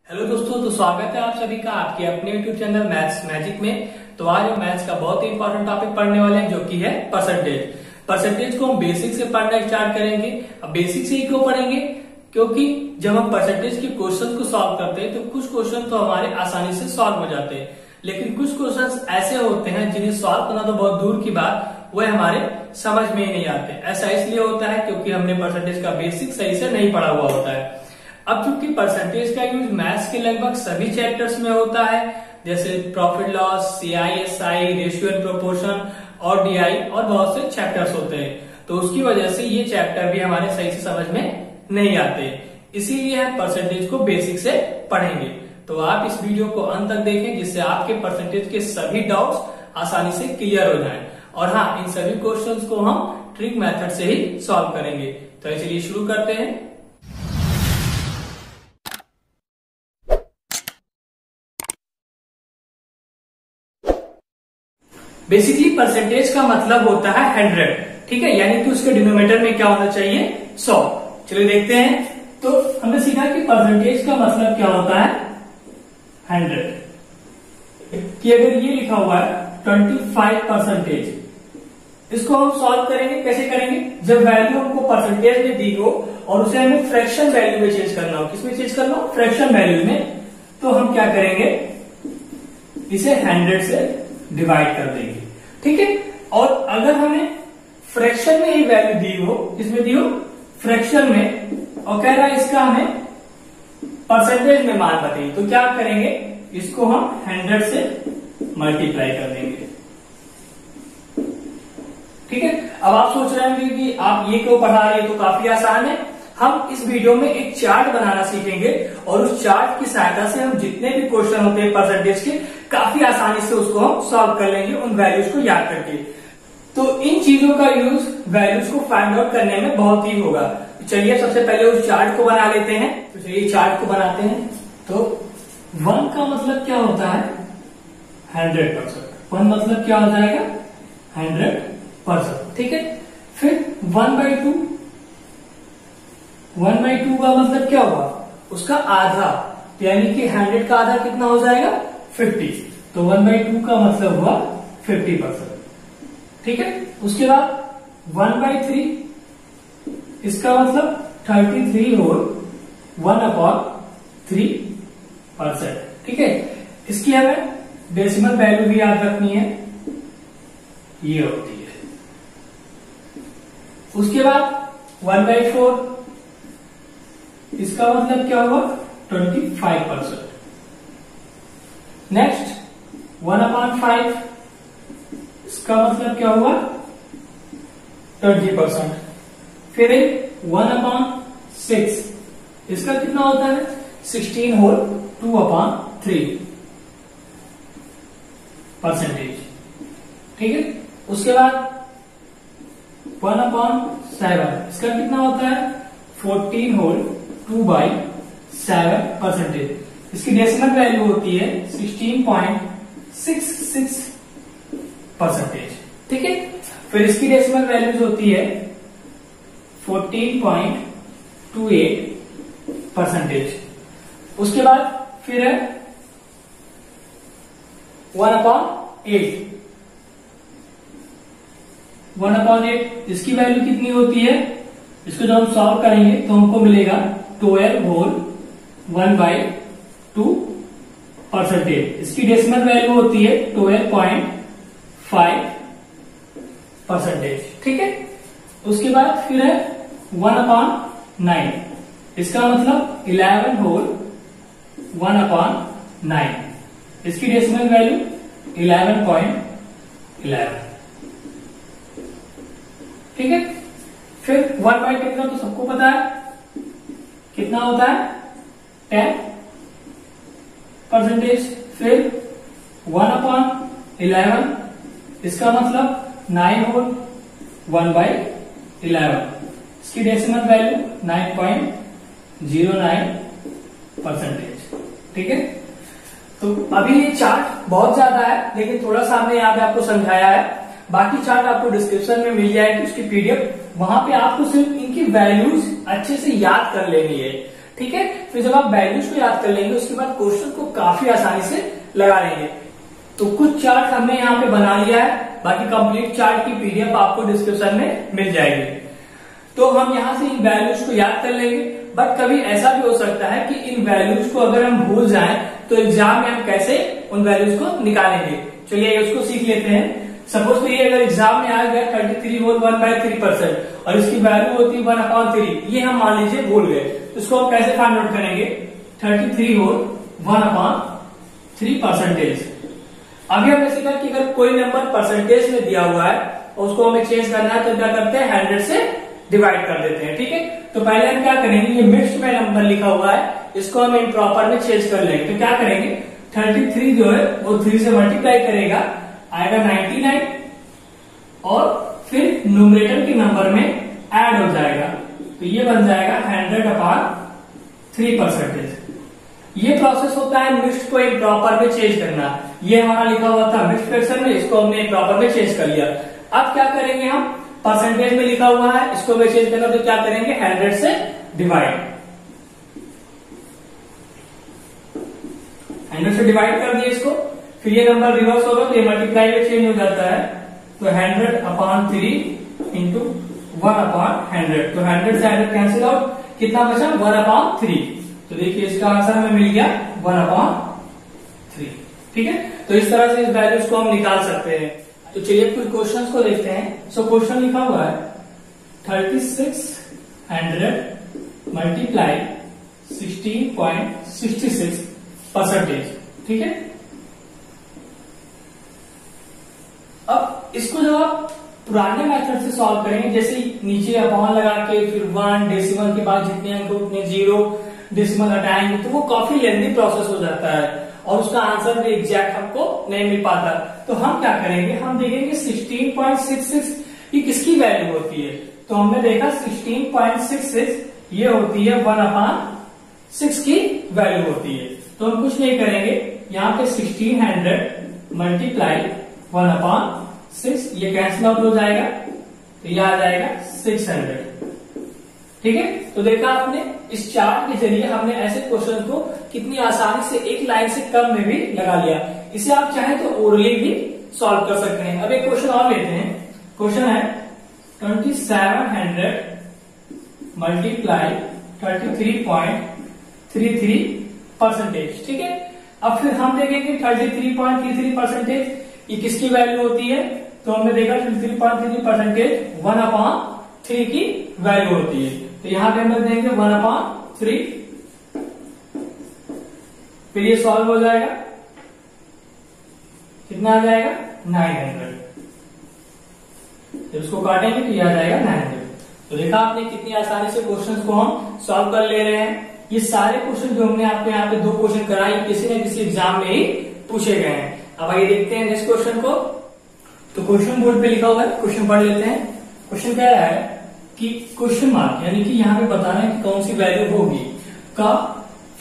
Hello दोस्तों, तो स्वागत है आप सभी का आपके अपने यूट्यूब चैनल मैथ्स मैजिक में। तो आज हम मैथ्स का बहुत ही इंपॉर्टेंट टॉपिक पढ़ने वाले हैं, जो कि है परसेंटेज। परसेंटेज को हम बेसिक से पढ़ना स्टार्ट करेंगे। अब बेसिक से ही क्यों पढ़ेंगे? क्योंकि जब हम परसेंटेज के क्वेश्चन को सॉल्व करते हैं तो कुछ क्वेश्चन तो हमारे आसानी से सॉल्व हो जाते हैं, लेकिन कुछ क्वेश्चन ऐसे होते हैं जिन्हें सॉल्व करना तो बहुत दूर की बात, वह हमारे समझ में ही नहीं आते। ऐसा इसलिए होता है क्योंकि हमने परसेंटेज का बेसिक सही से नहीं पढ़ा हुआ होता है। अब चूंकि परसेंटेज का यूज मैथ्स के लगभग सभी चैप्टर्स में होता है, जैसे profit loss, CISI, ratio and proportion और DI और बहुत से चैप्टर्स होते हैं, तो उसकी वजह से ये चैप्टर भी हमारे सही से समझ में नहीं आते। इसीलिए हम परसेंटेज को बेसिक से पढ़ेंगे। तो आप इस वीडियो को अंत तक देखें, जिससे आपके परसेंटेज के सभी डाउट्स आसानी से क्लियर हो जाएं। और हाँ, इन सभी क्वेश्चंस को हम ट्रिक मेथड से ही सॉल्व करेंगे। तो चलिए शुरू करते हैं। बेसिकली परसेंटेज का मतलब होता है 100, ठीक है, यानी कि उसके डिनोमिनेटर में क्या होना चाहिए? 100। चलिए देखते हैं। तो हमने सीखा कि परसेंटेज का मतलब क्या होता है? 100। कि अगर ये लिखा हुआ है 25%, इसको हम सॉल्व करेंगे। कैसे करेंगे? जब वैल्यू हमको परसेंटेज में दी हो और उसे हमें फ्रैक्शन वैल्यू में चेंज करना हो। किसमें चेंज करना हो? फ्रैक्शन वैल्यू में। तो हम क्या करेंगे? इसे 100 से डिवाइड कर देंगे, ठीक है। और अगर हमें फ्रैक्शन में ही वैल्यू दी हो, किसमें दी हो? फ्रैक्शन में, और कह रहा है इसका हमें परसेंटेज में मान बताइए, तो क्या करेंगे? इसको हम 100 से मल्टीप्लाई कर देंगे, ठीक है। अब आप सोच रहे होंगे कि आप ये क्यों पढ़ा रहे हैं, तो काफी आसान है। हम इस वीडियो में एक चार्ट बनाना सीखेंगे और उस चार्ट की सहायता से हम जितने भी क्वेश्चन होते हैं परसेंटेज के, काफी आसानी से उसको हम सॉल्व कर लेंगे उन वैल्यूज को याद करके। तो इन चीजों का यूज वैल्यूज को फाइंड आउट करने में बहुत ही होगा। चलिए सबसे पहले उस चार्ट को बना लेते हैं। तो चलिए चार्ट को बनाते हैं। तो 1 का मतलब क्या होता है? 100%। 1 मतलब क्या हो जाएगा? 100%, ठीक है। फिर 1/2, 1/2 का मतलब क्या हुआ? उसका आधा, यानी कि 100 का आधा कितना हो जाएगा? 50। तो 1/2 का मतलब हुआ 50%, ठीक है। उसके बाद 1/3, इसका मतलब 33 और 1/3%, ठीक है। इसकी हमें डेसिमल वैल्यू भी याद रखनी है, ये होती है। उसके बाद 1/4, इसका मतलब क्या हुआ? 25%। नेक्स्ट 1/5, इसका मतलब क्या हुआ? 20%। फिर 1/6, इसका कितना होता है? 16 होल 2/3%, ठीक है। उसके बाद 1/7, इसका कितना होता है? 14 होल 2/7%। इसकी डेसिमल वैल्यू होती है 16.66%, ठीक है। फिर इसकी डेसिमल वैल्यूज होती है 14.28%। उसके बाद फिर है 1/8, 1/8, इसकी वैल्यू कितनी होती है? इसको जब हम सॉल्व करेंगे तो हमको मिलेगा 12 होल 1/2%। इसकी डेसिमल वैल्यू होती है 12.5%, ठीक है। उसके बाद फिर है 1/9, इसका मतलब 11 होल 1/9, इसकी डेसिमल वैल्यू 11.11, ठीक है। फिर 1/10 तो सबको पता है कितना होता है? 10%। फिर 1/11, इसका मतलब 9 होल 1/11, इसकी डेसिमल वैल्यू 9.09%, ठीक है। तो अभी ये चार्ट बहुत ज्यादा है, लेकिन थोड़ा सा हमने यहाँ पे आपको समझाया है। बाकी चार्ट आपको डिस्क्रिप्शन में मिल जाएगी उसकी PDF। वहां पे आपको सिर्फ इनकी वैल्यूज अच्छे से याद कर लेनी है, ठीक है। फिर जब आप वैल्यूज को याद कर लेंगे उसके बाद क्वेश्चन को काफी आसानी से लगा लेंगे। तो कुछ चार्ट हमने यहाँ पे बना लिया है, बाकी कंप्लीट चार्ट की पीडीएफ आपको डिस्क्रिप्शन में मिल जाएगी। तो हम यहाँ से इन वैल्यूज को याद कर लेंगे, बट कभी ऐसा भी हो सकता है कि इन वैल्यूज को अगर हम भूल जाएं तो एग्जाम में हम कैसे उन वैल्यूज को निकालेंगे। चलिए उसको सीख लेते हैं। सपोज करिए अगर एग्जाम में आ गया 33 होल 1/3% और इसकी वैल्यू होती है 1/3, ये हम मान लीजिए भूल गए, तो इसको हम कैसे फाइंड आउट करेंगे? 33 होल 1/3%। अभी हमने सीखा कि अगर कोई नंबर परसेंटेज में दिया हुआ है और उसको हमें चेंज करना है तो क्या करते हैं? 100 से डिवाइड कर देते हैं, ठीक है। तो पहले हम क्या करेंगे, ये मिक्स्ड में नंबर लिखा हुआ है, इसको हम इम्प्रॉपर में चेंज कर लेंगे। तो क्या करेंगे, 33 जो है वो 3 से मल्टीप्लाई करेगा, आएगा 99 और फिर न्यूमरेटर के नंबर में ऐड हो जाएगा, तो ये बन जाएगा 100/3%। ये प्रोसेस होता है मिक्स्ड को इम्प्रॉपर में चेंज करना। ये हमारा लिखा हुआ था मिक्स्ड फ्रैक्शन में, इसको हमने इम्प्रॉपर में चेंज कर लिया। अब क्या करेंगे, हम परसेंटेज में लिखा हुआ है, इसको भी चेंज करना, तो क्या करेंगे 100 से डिवाइड, 100 से डिवाइड कर दिए इसको। फिर ये नंबर रिवर्स होगा तो ये मल्टीप्लाई में चेंज हो जाता है, तो 100/3 इंटू 1/100, तो 100 से 100 कैंसिल आउट, कितना बचा 1/3। तो देखिए इसका आंसर हमें मिल गया 1/3, ठीक है। तो इस तरह से इस वैल्यूज को हम निकाल सकते हैं। तो चलिए कुछ क्वेश्चंस को देखते हैं। सो क्वेश्चन लिखा हुआ है 3600 मल्टीप्लाई 16.66%, ठीक है। अब इसको जब आप पुराने मेथड से सॉल्व करेंगे, जैसे नीचे अपॉन लगा के फिर 1 डेसिमल के बाद जितने अंक उतने 0 डेसिमल हटाएंगे, तो वो काफी लेंथी प्रोसेस हो जाता है और उसका आंसर भी एग्जैक्ट हमको नहीं मिल पाता। तो हम क्या करेंगे, हम देखेंगे 16.66 ये किसकी वैल्यू होती है। तो हमने देखा 16.66 ये होती है 1/6 की वैल्यू होती है। तो हम कुछ नहीं करेंगे, यहाँ पे 1600 मल्टीप्लाई 1/6, ये कैंसिल आउट हो जाएगा, तो ये आ जाएगा 600, ठीक है। तो देखा आपने, इस चार्ट के जरिए हमने ऐसे क्वेश्चन को कितनी आसानी से एक लाइन से कम में भी लगा लिया। इसे आप चाहें तो ओरली भी सॉल्व कर सकते हैं। अब एक क्वेश्चन और लेते हैं। क्वेश्चन है 2700 मल्टीप्लाई 33.33%, ठीक है। अब फिर हम देखेंगे 33.33% ये किसकी वैल्यू होती है। तो हमने देखा 33.33% 1/3 की वैल्यू होती है। तो यहां पे हम लोग देंगे 1/3, फिर ये सॉल्व हो जाएगा, कितना आ जाएगा 900। जब इसको काटेंगे तो ये आ जाएगा 900। तो देखा आपने कितनी आसानी से क्वेश्चंस को हम सॉल्व कर ले रहे हैं। ये सारे क्वेश्चन जो हमने आपको यहाँ पे 2 क्वेश्चन कराए किसी न किसी एग्जाम में ही पूछे गए हैं। अब आइए देखते हैं नेक्स्ट क्वेश्चन को। तो क्वेश्चन बोर्ड पे लिखा हुआ है, क्वेश्चन पढ़ लेते हैं। क्वेश्चन क्या है कि क्वेश्चन मार्क यानी कि यहाँ पे बताना है कि कौन सी वैल्यू होगी का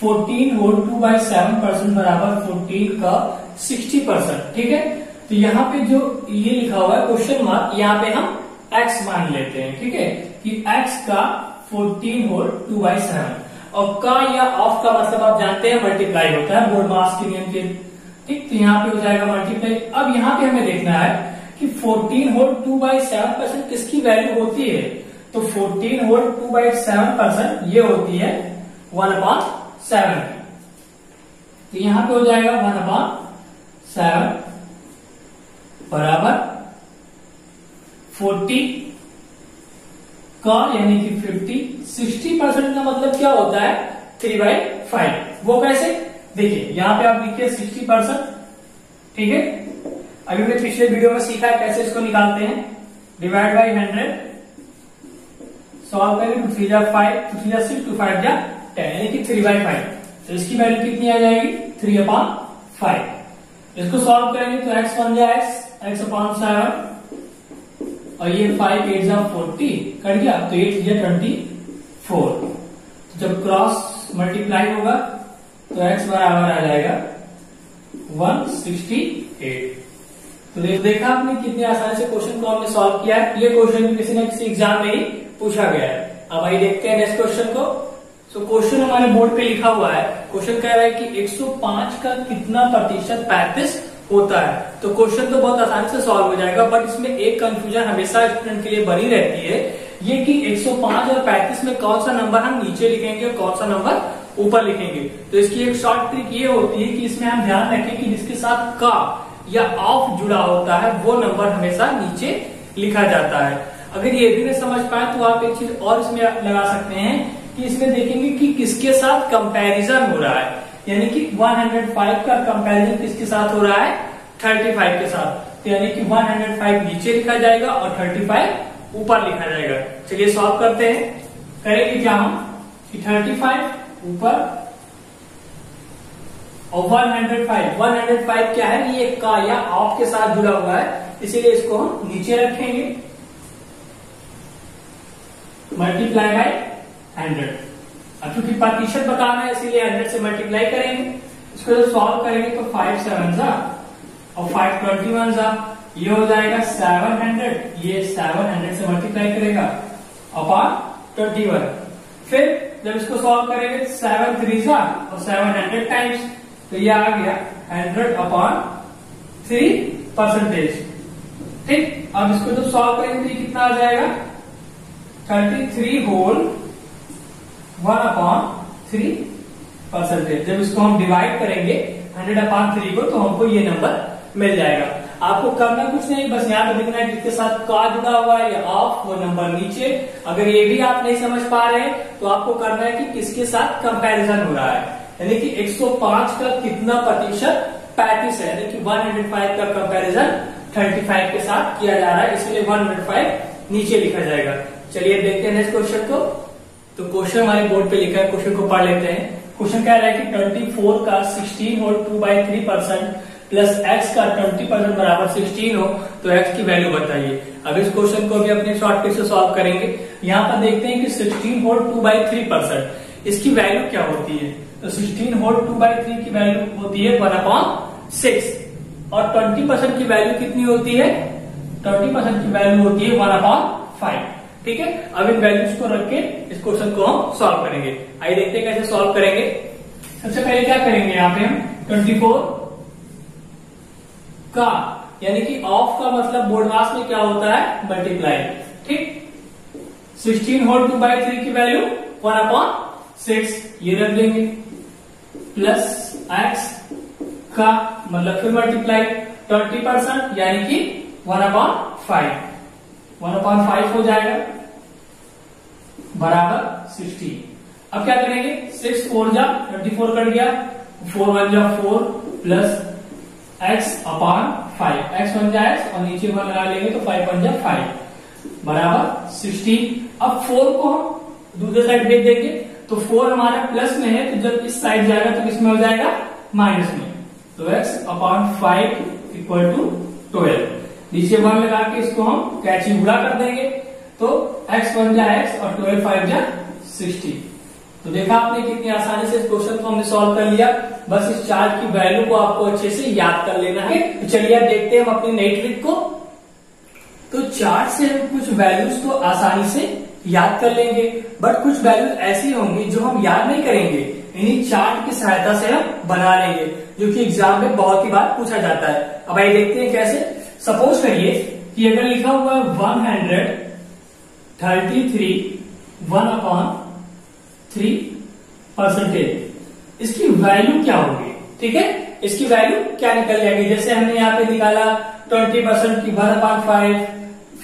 14 होल 2/7% बराबर 14 का 60%, ठीक है। तो यहाँ पे जो ये लिखा हुआ है क्वेश्चन मार्क, यहाँ पे हम x मान लेते हैं, ठीक है, कि x का 14 होल 2/7 और का या ऑफ का मतलब आप जानते हैं मल्टीप्लाई होता है बोर्ड मास के नियम के, ठीक। तो यहाँ पे हो जाएगा मल्टीप्लाई। अब यहाँ पे हमें देखना है कि 14 होल 2/7% किसकी वैल्यू होती है। तो 14 होल 2/7% ये होती है 1/7। तो यहां पे हो जाएगा 1/7 बराबर 40 का यानी कि 50। 60% का मतलब क्या होता है 3/5। वो कैसे, देखिए यहां पे आप लिखिए 60%, ठीक है। अभी हमने पिछले वीडियो में सीखा है कैसे इसको निकालते हैं। डिवाइड बाई 100, सॉल्व करेंगे 2 3 जा 5, 2 3 जा 6, 2 5 जा 10 यानी कि 3/5। तो इसकी वैल्यू कितनी आ जाएगी 3/5। इसको सॉल्व करेंगे तो x बन जाए x/7 और ये 5 8 जा 40 कट गया, तो 8 जा 24। तो जब क्रॉस मल्टीप्लाई होगा तो x बराबर आ जाएगा 168। तो देखा आपने कितनी आसानी से क्वेश्चन को हमने सॉल्व किया है। ये क्वेश्चन किसी न किसी एग्जाम में ही पूछा गया है। अब आइए देखते हैं नेक्स्ट क्वेश्चन को। तो क्वेश्चन हमारे बोर्ड पे लिखा हुआ है, क्वेश्चन कह रहा है कि 105 का कितना प्रतिशत 35 होता है। तो क्वेश्चन तो बहुत आसानी से सॉल्व हो जाएगा, बट इसमें एक कंफ्यूजन हमेशा स्टूडेंट के लिए बनी रहती है, ये कि 105 और 35 में कौन सा नंबर हम नीचे लिखेंगे और कौन सा नंबर ऊपर लिखेंगे। तो इसकी एक शॉर्ट ट्रिक ये होती है कि इसमें हम ध्यान रखें कि जिसके साथ का या ऑफ जुड़ा होता है वो नंबर हमेशा नीचे लिखा जाता है। अगर ये भी नहीं समझ पाए तो आप एक चीज और इसमें लगा सकते हैं कि इसमें देखेंगे कि किसके साथ कंपैरिजन हो रहा है, यानी कि 105 का कंपैरिजन किसके साथ हो रहा है, 35 के साथ। तो यानी कि 105 नीचे लिखा जाएगा और 35 ऊपर लिखा जाएगा। चलिए सॉल्व करते हैं। करेंगे क्या हम कि 35 ऊपर और 105 क्या है, ये का या ऑफ के साथ जुड़ा हुआ है, इसीलिए इसको हम नीचे रखेंगे, मल्टीप्लाई बाय 100। अब चूंकि प्रतिशत बताना है इसीलिए 100 से मल्टीप्लाई करेंगे। इसको जब सॉल्व करेंगे तो 5 7 और 5 21 ये हो जाएगा 700, ये 700 से मल्टीप्लाई करेगा अपॉन 21। फिर जब इसको सॉल्व करेंगे 7 3 और 700 टाइम्स, तो ये आ गया 100 अपॉन 3%। ठीक, अब इसको जब सॉल्व करेंगे तो ये कितना आ जाएगा, 33 होल 1 अपॉन 3%। जब इसको हम डिवाइड करेंगे 100 अपॉन 3 को तो हमको ये नंबर मिल जाएगा। आपको करना कुछ नहीं, बस यहाँ पे लिखना है जिसके साथ का जुड़ा हुआ है या ऑफ वो नंबर नीचे। अगर ये भी आप नहीं समझ पा रहे हैं तो आपको करना है कि किसके साथ कंपैरिजन हो रहा है, यानी कि 105 का कितना प्रतिशत 35 है, यानी कि 105 का कंपैरिजन 35 के साथ किया जा रहा है, इसलिए 105 नीचे लिखा जाएगा। चलिए देखते हैं नेक्स्ट क्वेश्चन को। तो क्वेश्चन हमारे बोर्ड पे लिखा है, क्वेश्चन को पढ़ लेते हैं। क्वेश्चन कह रहा है कि 24 का 16 होल 2/3% प्लस x का 20% बराबर 16 हो तो x की वैल्यू बताइए। अब इस क्वेश्चन को भी अपने शॉर्ट ट्रिक से सॉल्व करेंगे। यहाँ पर देखते हैं कि 16 होल 2/3% इसकी वैल्यू क्या होती है। तो 16 होल 2/3 की वैल्यू होती है 1/6 और 20% की वैल्यू कितनी होती है, 20% की वैल्यू होती है 1/5। ठीक है, अब इन वैल्यूज को रख के इस क्वेश्चन को हम सॉल्व करेंगे। आइए देखते हैं कैसे सॉल्व करेंगे। सबसे पहले क्या करेंगे, यहाँ पे हम 24 का यानी कि ऑफ का मतलब बोर्डमास में क्या होता है, मल्टीप्लाई। ठीक, 16 होल 2/3 की वैल्यू 1/6 ये रख देंगे, प्लस x का मतलब फिर मल्टीप्लाई 20% यानी कि 1/5 1/5 हो जाएगा बराबर 16। अब क्या करेंगे, 6 4 जा 24 कट गया, 4 1 जा 4 प्लस x अपॉन 5, x 1 जा x और नीचे 1 लगा लेंगे तो 5 1 जा 5 बराबर 16। अब 4 को हम दूसरे साइड भेज देंगे तो 4 हमारा प्लस में है, तो जब इस साइड जाएगा तो किसमें हो जाएगा, माइनस में। तो x अपॉन 5 इक्वल टू 12। नीचे 1 लगा के इसको हम कैची उड़ा कर देंगे तो x 1 जा x और 12 5 जा 60। तो देखा आपने कितनी आसानी से इस क्वेश्चन को हमने सॉल्व कर लिया। बस इस चार्ट की वैल्यू को आपको अच्छे से याद कर लेना है। तो चलिए अब देखते हैं हम अपनी नई ट्रिक को। तो चार्ट से हम कुछ वैल्यूज को आसानी से याद कर लेंगे, बट कुछ वैल्यूज ऐसी होंगी जो हम याद नहीं करेंगे, इन्हीं चार्ट की सहायता से हम बना लेंगे, जो कि एग्जाम में बहुत ही बार पूछा जाता है। अब आइए देखते हैं कैसे। सपोज करिए कि अगर लिखा हुआ है 133 1/3%, इसकी वैल्यू क्या होगी। ठीक है, इसकी वैल्यू क्या निकल जाएगी। जैसे हमने यहाँ पे निकाला 20% की 1/5,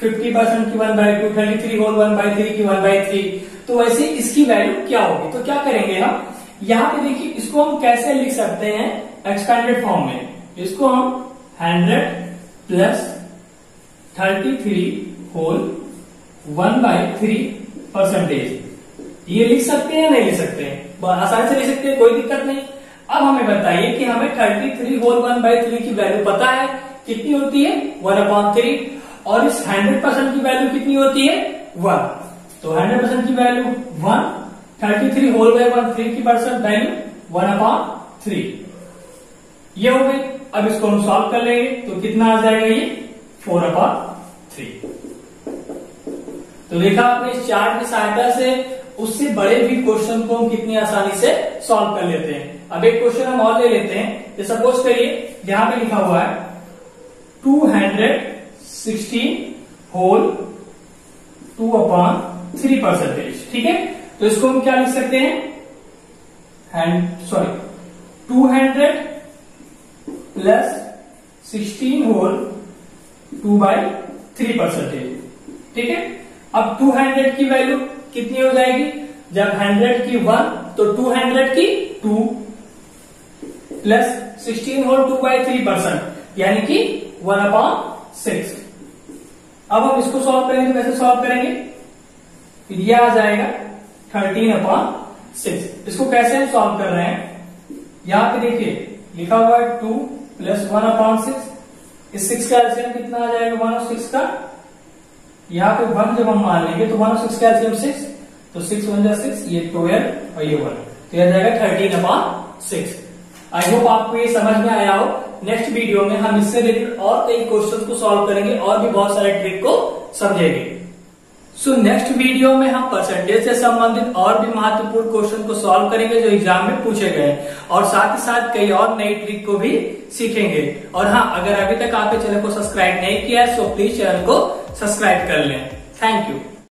50% की 1/2, 33 होल 1/3 की 1/3, तो वैसे इसकी वैल्यू क्या होगी। तो क्या करेंगे हम, यहाँ पे देखिए इसको हम कैसे लिख सकते हैं एक्सपेंडेड फॉर्म में। इसको हम 100 प्लस 33 होल 1/3% ये लिख सकते हैं या नहीं लिख सकते हैं, आसानी से लिख सकते हैं, कोई दिक्कत नहीं। अब हमें बताइए कि हमें 33 होल 1/3 की वैल्यू पता है कितनी होती है, 1/3, और इस 100% की वैल्यू कितनी होती है, 1। तो 100% की वैल्यू 1, 33 होल 1/3 की परसेंट वैल्यू 1/3 ये हो गई। अब इसको हम सॉल्व कर लेंगे तो कितना आ जाएगा, ये 4/3। तो देखा आपने इस चार्ट की सहायता से उससे बड़े भी क्वेश्चन को हम कितनी आसानी से सॉल्व कर लेते हैं। अब एक क्वेश्चन हम और ले लेते हैं। तो सपोज करिए यहां पे लिखा हुआ है 216 होल 2/3%। ठीक है, तो इसको हम क्या लिख सकते हैं, 200 प्लस 16 होल 2/3%। ठीक है, अब 200 की वैल्यू कितनी हो जाएगी, जब 100 की 1 तो 200 की 2 प्लस 16 होल 2/3% यानी कि 1/6। अब हम इसको सॉल्व करेंगे, कैसे सॉल्व करेंगे, फिर यह आ जाएगा 13/6। इसको कैसे हम सॉल्व कर रहे हैं, यहां पे देखिए लिखा हुआ है 2 प्लस 1/6। इस 6 का एलसीएम कितना आ जाएगा 1 और 6 का, यहाँ पे 1 जब हम मान लेंगे तो 1 और 6 का एलसीएम 6, तो 6 1 जा 6, ये 12 और ये 1, तो यह जाएगा 13/6। आई होप आपको ये समझ में आया हो। नेक्स्ट वीडियो में हम इससे रिलेटेड और कई क्वेश्चंस को सॉल्व करेंगे और भी बहुत सारे ट्रिक को समझेंगे। सो नेक्स्ट वीडियो में हम परसेंटेज से संबंधित और भी महत्वपूर्ण क्वेश्चन को सॉल्व करेंगे जो एग्जाम में पूछे गए, और साथ ही साथ कई और नई ट्रिक को भी सीखेंगे। और हाँ, अगर अभी तक आपने चैनल को सब्सक्राइब नहीं किया है तो प्लीज चैनल को सब्सक्राइब कर लें। Thank you.